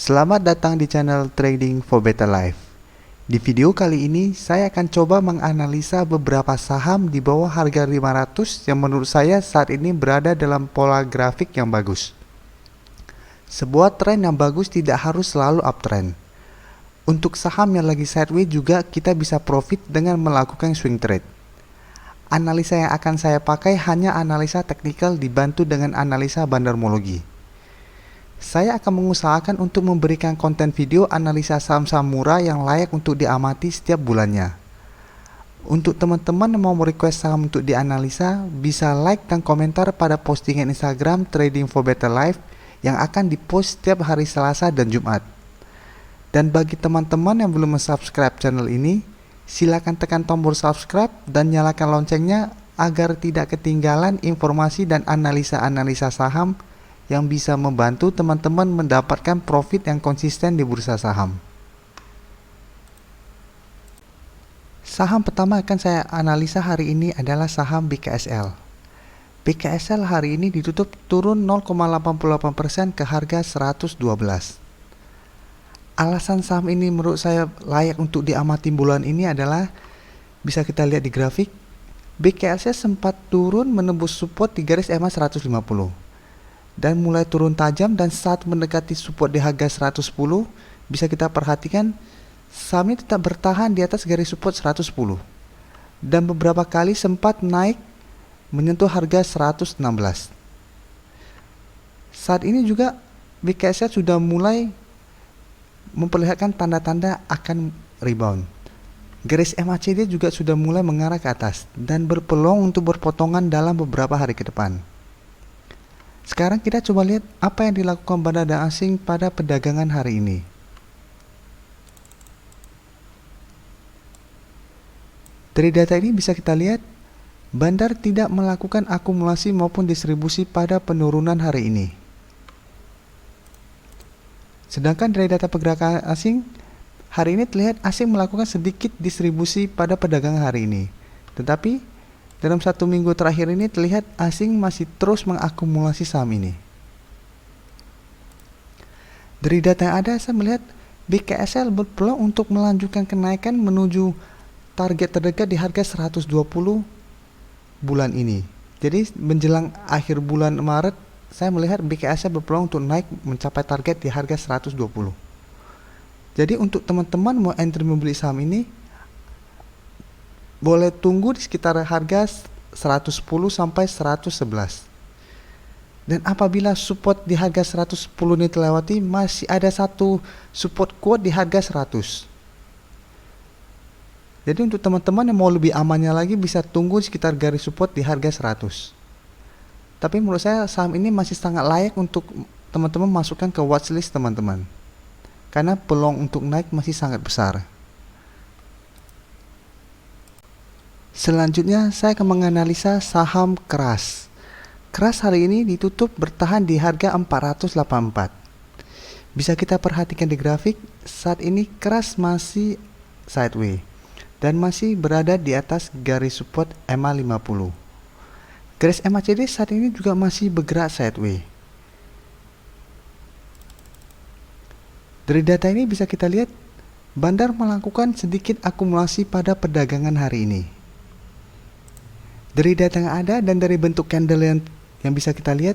Selamat datang di channel Trading for Better Life. Di video kali ini, saya akan coba menganalisa beberapa saham di bawah harga 500 yang menurut saya saat ini berada dalam pola grafik yang bagus. Sebuah tren yang bagus tidak harus selalu uptrend. Untuk saham yang lagi sideways juga kita bisa profit dengan melakukan swing trade. Analisa yang akan saya pakai hanya analisa teknikal dibantu dengan analisa bandarmologi. Saya akan mengusahakan untuk memberikan konten video analisa saham-saham murah yang layak untuk diamati setiap bulannya. Untuk teman-teman yang mau request saham untuk dianalisa, bisa like dan komentar pada postingan Instagram Trading for Better Life yang akan dipost setiap hari Selasa dan Jumat. Dan bagi teman-teman yang belum subscribe channel ini, silakan tekan tombol subscribe dan nyalakan loncengnya agar tidak ketinggalan informasi dan analisa-analisa saham yang bisa membantu teman-teman mendapatkan profit yang konsisten di bursa saham. Saham pertama akan saya analisa hari ini adalah saham BKSL. BKSL hari ini ditutup turun 0,88% ke harga 112. Alasan saham ini menurut saya layak untuk diamati bulan ini adalah bisa kita lihat di grafik. BKSL sempat turun menembus support di garis EMA 150. Dan mulai turun tajam, dan saat mendekati support di harga 110 bisa kita perhatikan saham ini tetap bertahan di atas garis support 110 dan beberapa kali sempat naik menyentuh harga 116. Saat ini juga BKSL sudah mulai memperlihatkan tanda-tanda akan rebound. Garis MACD juga sudah mulai mengarah ke atas dan berpeluang untuk berpotongan dalam beberapa hari ke depan. Sekarang kita coba lihat apa yang dilakukan bandar asing pada perdagangan hari ini. Dari data ini bisa kita lihat bandar tidak melakukan akumulasi maupun distribusi pada penurunan hari ini. Sedangkan dari data pergerakan asing, hari ini terlihat asing melakukan sedikit distribusi pada perdagangan hari ini. Tetapi dalam satu minggu terakhir ini terlihat asing masih terus mengakumulasi saham ini. Dari data yang ada, saya melihat BKSL berpeluang untuk melanjutkan kenaikan menuju target terdekat di harga 120 bulan ini. Jadi menjelang akhir bulan Maret, saya melihat BKSL berpeluang untuk naik mencapai target di harga 120. Jadi untuk teman-teman mau entry membeli saham ini, boleh tunggu di sekitar harga 110 sampai 111. Dan apabila support di harga 110 ini terlewati, masih ada satu support kuat di harga 100. Jadi untuk teman-teman yang mau lebih amannya lagi, bisa tunggu di sekitar garis support di harga 100. Tapi menurut saya saham ini masih sangat layak untuk teman-teman masukkan ke watchlist teman-teman, karena peluang untuk naik masih sangat besar. Selanjutnya saya akan menganalisa saham Keras. Keras hari ini ditutup bertahan di harga 484. Bisa kita perhatikan di grafik, saat ini Keras masih sideways dan masih berada di atas garis support EMA 50. Garis MACD saat ini juga masih bergerak sideways. Dari data ini bisa kita lihat bandar melakukan sedikit akumulasi pada perdagangan hari ini. Dari data yang ada dan dari bentuk candle yang bisa kita lihat,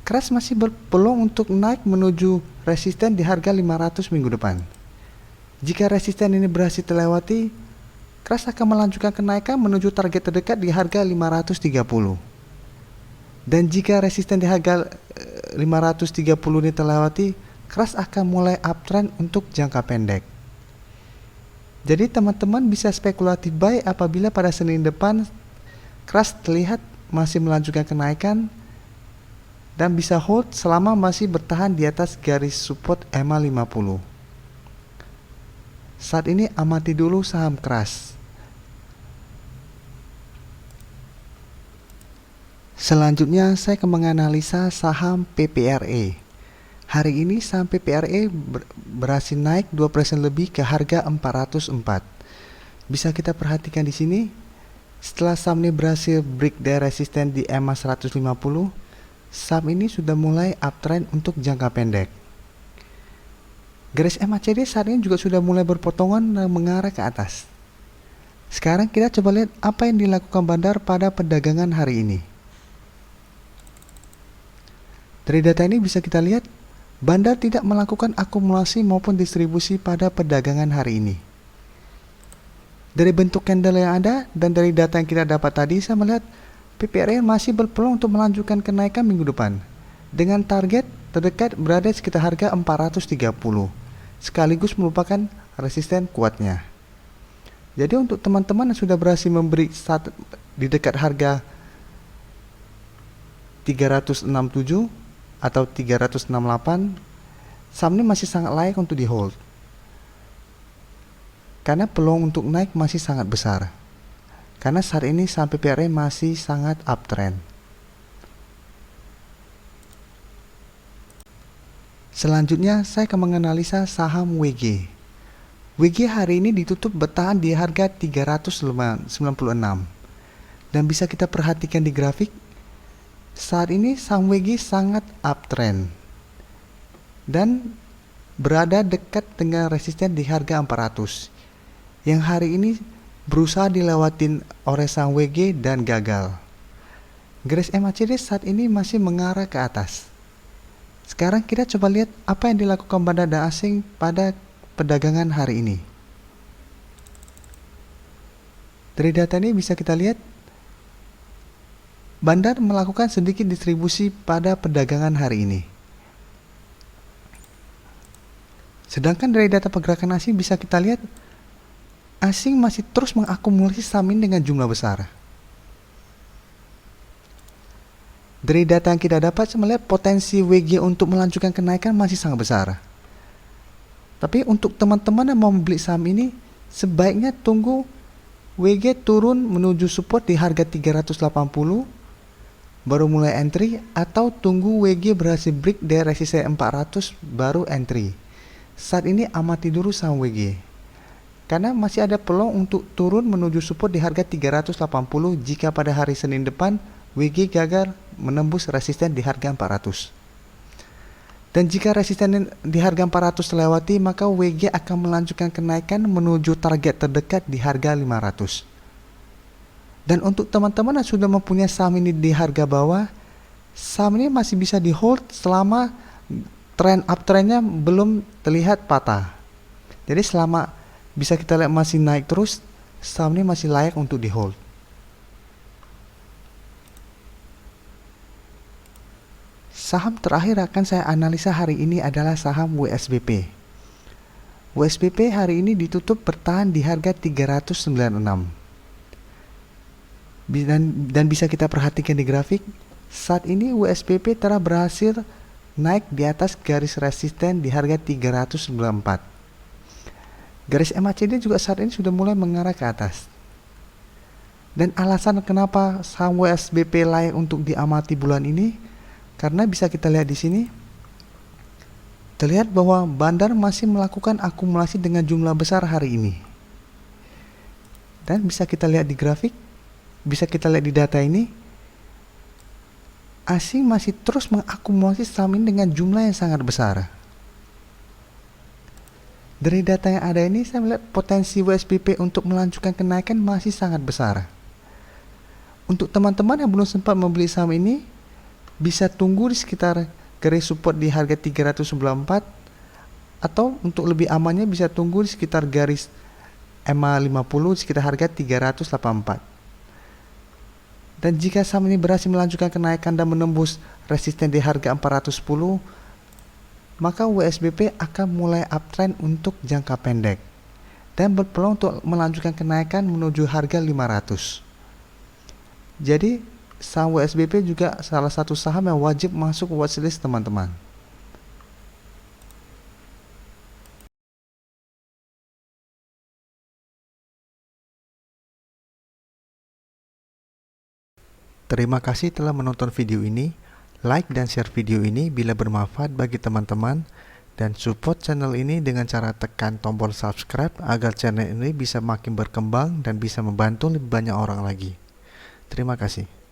Keras masih berpeluang untuk naik menuju resisten di harga 500 minggu depan. Jika resisten ini berhasil terlewati, Keras akan melanjutkan kenaikan menuju target terdekat di harga 530. Dan jika resisten di harga 530 ini terlewati, Keras akan mulai uptrend untuk jangka pendek. Jadi teman-teman bisa spekulatif buy apabila pada Senin depan Keras terlihat masih melanjutkan kenaikan dan bisa hold selama masih bertahan di atas garis support EMA 50. Saat ini amati dulu saham Keras. Selanjutnya saya akan menganalisa saham PPRE. Hari ini saham PPRE berhasil naik 2% lebih ke harga 404. Bisa kita perhatikan di sini, setelah saham ini berhasil break dari resisten di EMA 150, saham ini sudah mulai uptrend untuk jangka pendek. Garis MACD saat ini juga sudah mulai berpotongan dan mengarah ke atas. Sekarang kita coba lihat apa yang dilakukan Bandar pada perdagangan hari ini. Dari data ini bisa kita lihat Bandar tidak melakukan akumulasi maupun distribusi pada perdagangan hari ini. Dari bentuk candle yang ada dan dari data yang kita dapat tadi, saya melihat PPRN masih berpeluang untuk melanjutkan kenaikan minggu depan dengan target terdekat berada di sekitar harga 430 sekaligus merupakan resisten kuatnya. Jadi untuk teman-teman yang sudah berhasil memberi di dekat harga 367 atau 368, saham ini masih sangat layak untuk di hold karena peluang untuk naik masih sangat besar. Karena saat ini saham PPRN masih sangat uptrend. Selanjutnya saya akan menganalisa saham WG. WG hari ini ditutup bertahan di harga 396 dan bisa kita perhatikan di grafik saat ini saham WG sangat uptrend dan berada dekat dengan resisten di harga 400 yang hari ini berusaha dilewatin oleh saham WG dan gagal. Garis MACD saat ini masih mengarah ke atas. Sekarang kita coba lihat apa yang dilakukan Bandar dan asing pada perdagangan hari ini. Dari data ini bisa kita lihat Bandar melakukan sedikit distribusi pada perdagangan hari ini. Sedangkan dari data pergerakan asing bisa kita lihat asing masih terus mengakumulasi saham ini dengan jumlah besar. Dari data yang kita dapat, saya melihat potensi WG untuk melanjutkan kenaikan masih sangat besar. Tapi untuk teman-teman yang mau membeli saham ini, sebaiknya tunggu WG turun menuju support di harga 380, baru mulai entry, atau tunggu WG berhasil break dari resisten 400, baru entry. Saat ini amati dulu saham WG, karena masih ada peluang untuk turun menuju support di harga 380 jika pada hari Senin depan WG gagal menembus resisten di harga 400. Dan jika resisten di harga 400 terlewati, maka WG akan melanjutkan kenaikan menuju target terdekat di harga 500. Dan untuk teman-teman yang sudah mempunyai saham ini di harga bawah, saham ini masih bisa di hold selama tren uptrendnya belum terlihat patah. Jadi selama bisa kita lihat masih naik terus, saham ini masih layak untuk di hold. Saham terakhir akan saya analisa hari ini adalah saham WSBP. WSBP hari ini ditutup bertahan di harga 396. Dan bisa kita perhatikan di grafik, saat ini WSBP telah berhasil naik di atas garis resisten di harga 394. Garis MACD juga saat ini sudah mulai mengarah ke atas. Dan alasan kenapa saham WSBP layak untuk diamati bulan ini, karena bisa kita lihat di sini, terlihat bahwa Bandar masih melakukan akumulasi dengan jumlah besar hari ini. Dan bisa kita lihat di grafik, bisa kita lihat di data ini, asing masih terus mengakumulasi saham ini dengan jumlah yang sangat besar. Dari data yang ada ini, saya melihat potensi WSBP untuk melanjutkan kenaikan masih sangat besar. Untuk teman-teman yang belum sempat membeli saham ini, bisa tunggu di sekitar garis support di harga 394, atau untuk lebih amannya bisa tunggu di sekitar garis EMA 50 di sekitar harga 384. Dan jika saham ini berhasil melanjutkan kenaikan dan menembus resisten di harga 410, maka WSBP akan mulai uptrend untuk jangka pendek dan berpeluang untuk melanjutkan kenaikan menuju harga 500. Jadi saham WSBP juga salah satu saham yang wajib masuk watchlist teman-teman. Terima kasih telah menonton video ini. Like dan share video ini bila bermanfaat bagi teman-teman, dan support channel ini dengan cara tekan tombol subscribe agar channel ini bisa makin berkembang dan bisa membantu lebih banyak orang lagi. Terima kasih.